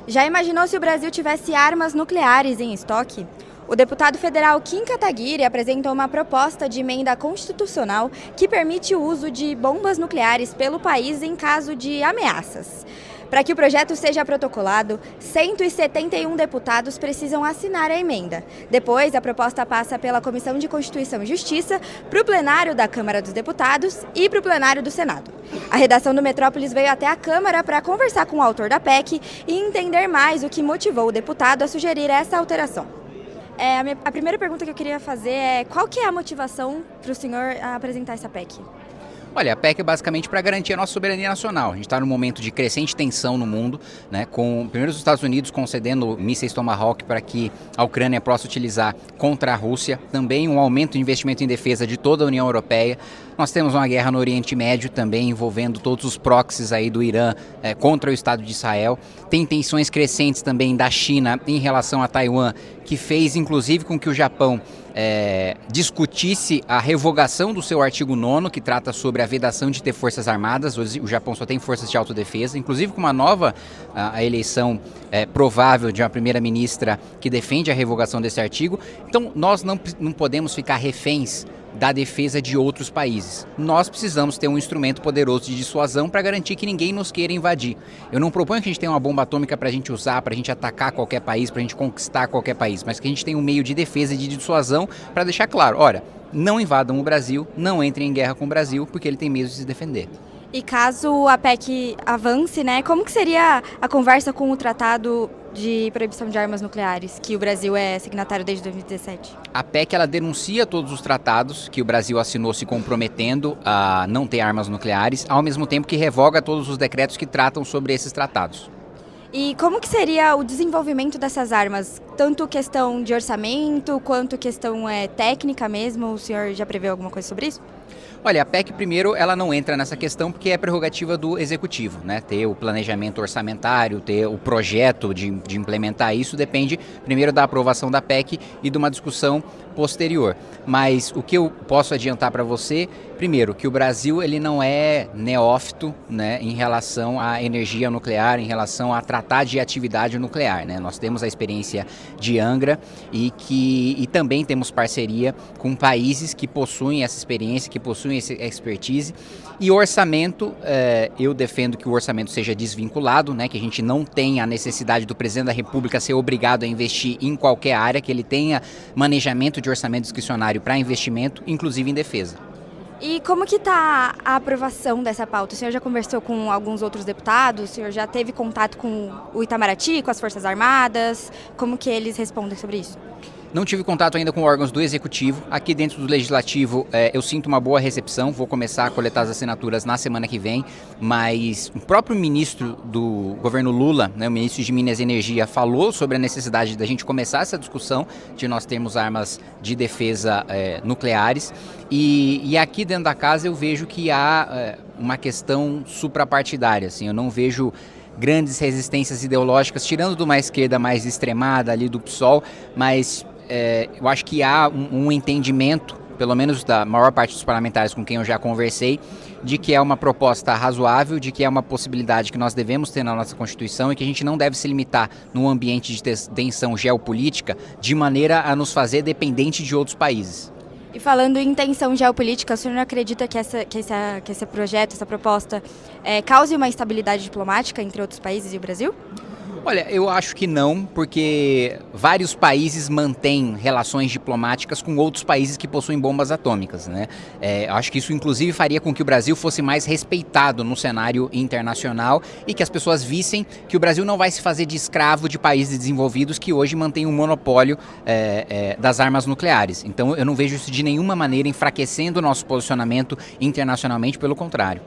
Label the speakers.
Speaker 1: Já imaginou se o Brasil tivesse armas nucleares em estoque? O deputado federal Kim Kataguiri apresentou uma proposta de emenda constitucional que permite o uso de bombas nucleares pelo país em caso de ameaças. Para que o projeto seja protocolado, 171 deputados precisam assinar a emenda. Depois, a proposta passa pela Comissão de Constituição e Justiça, para o plenário da Câmara dos Deputados e para o plenário do Senado. A redação do Metrópolis veio até a Câmara para conversar com o autor da PEC e entender mais o que motivou o deputado a sugerir essa alteração. A primeira pergunta que eu queria fazer é qual que é a motivação para o senhor apresentar essa PEC?
Speaker 2: Olha, a PEC é basicamente para garantir a nossa soberania nacional. A gente está num momento de crescente tensão no mundo, né, com primeiro os Estados Unidos concedendo mísseis Tomahawk para que a Ucrânia possa utilizar contra a Rússia. Também um aumento de investimento em defesa de toda a União Europeia. Nós temos uma guerra no Oriente Médio também envolvendo todos os proxies aí do Irã contra o Estado de Israel. Tem tensões crescentes também da China em relação a Taiwan, que fez inclusive com que o Japão discutisse a revogação do seu artigo 9º, que trata sobre a vedação de ter forças armadas. Hoje o Japão só tem forças de autodefesa, inclusive com uma nova a eleição provável de uma primeira-ministra que defende a revogação desse artigo. Então nós não podemos ficar reféns da defesa de outros países. Nós precisamos ter um instrumento poderoso de dissuasão para garantir que ninguém nos queira invadir. Eu não proponho que a gente tenha uma bomba atômica para a gente usar, para a gente atacar qualquer país, para a gente conquistar qualquer país, mas que a gente tenha um meio de defesa e de dissuasão para deixar claro, olha, não invadam o Brasil, não entrem em guerra com o Brasil, porque ele tem medo de se defender.
Speaker 1: E caso a PEC avance, né, como que seria a conversa com o Tratado de Proibição de Armas Nucleares, que o Brasil é signatário desde 2017?
Speaker 2: A PEC ela denuncia todos os tratados que o Brasil assinou se comprometendo a não ter armas nucleares, ao mesmo tempo que revoga todos os decretos que tratam sobre esses tratados.
Speaker 1: E como que seria o desenvolvimento dessas armas? Tanto questão de orçamento, quanto questão técnica mesmo? O senhor já preveu alguma coisa sobre isso?
Speaker 2: Olha, a PEC, primeiro, ela não entra nessa questão porque é prerrogativa do Executivo, né? Ter o planejamento orçamentário, ter o projeto de implementar isso, depende, primeiro, da aprovação da PEC e de uma discussão posterior. Mas o que eu posso adiantar para você, primeiro, que o Brasil ele não é neófito, né, em relação à energia nuclear, em relação a tratar de atividade nuclear, né? Nós temos a experiência de Angra e também temos parceria com países que possuem essa experiência, que possuem essa expertise. E orçamento, eu defendo que o orçamento seja desvinculado, né, que a gente não tenha a necessidade do presidente da República ser obrigado a investir em qualquer área, que ele tenha manejamento de orçamento discricionário para investimento, inclusive em defesa.
Speaker 1: E como que está a aprovação dessa pauta? O senhor já conversou com alguns outros deputados? O senhor já teve contato com o Itamaraty, com as Forças Armadas? Como que eles respondem sobre isso?
Speaker 2: Não tive contato ainda com órgãos do Executivo. Aqui dentro do Legislativo eu sinto uma boa recepção. Vou começar a coletar as assinaturas na semana que vem, mas o próprio ministro do governo Lula, né, o ministro de Minas e Energia, falou sobre a necessidade da gente começar essa discussão de nós termos armas de defesa nucleares. E aqui dentro da casa eu vejo que há uma questão suprapartidária. Assim, eu não vejo grandes resistências ideológicas, tirando de uma esquerda mais extremada ali do PSOL, mas eu acho que há um entendimento, pelo menos da maior parte dos parlamentares com quem eu já conversei, de que é uma proposta razoável, de que é uma possibilidade que nós devemos ter na nossa Constituição e que a gente não deve se limitar num ambiente de tensão geopolítica de maneira a nos fazer dependente de outros países.
Speaker 1: E falando em tensão geopolítica, o senhor não acredita que esse projeto, essa proposta, cause uma instabilidade diplomática entre outros países e o Brasil?
Speaker 2: Olha, eu acho que não, porque vários países mantêm relações diplomáticas com outros países que possuem bombas atômicas, né? Acho que isso inclusive faria com que o Brasil fosse mais respeitado no cenário internacional e que as pessoas vissem que o Brasil não vai se fazer de escravo de países desenvolvidos que hoje mantêm um monopólio das armas nucleares. Então eu não vejo isso de nenhuma maneira enfraquecendo o nosso posicionamento internacionalmente, pelo contrário.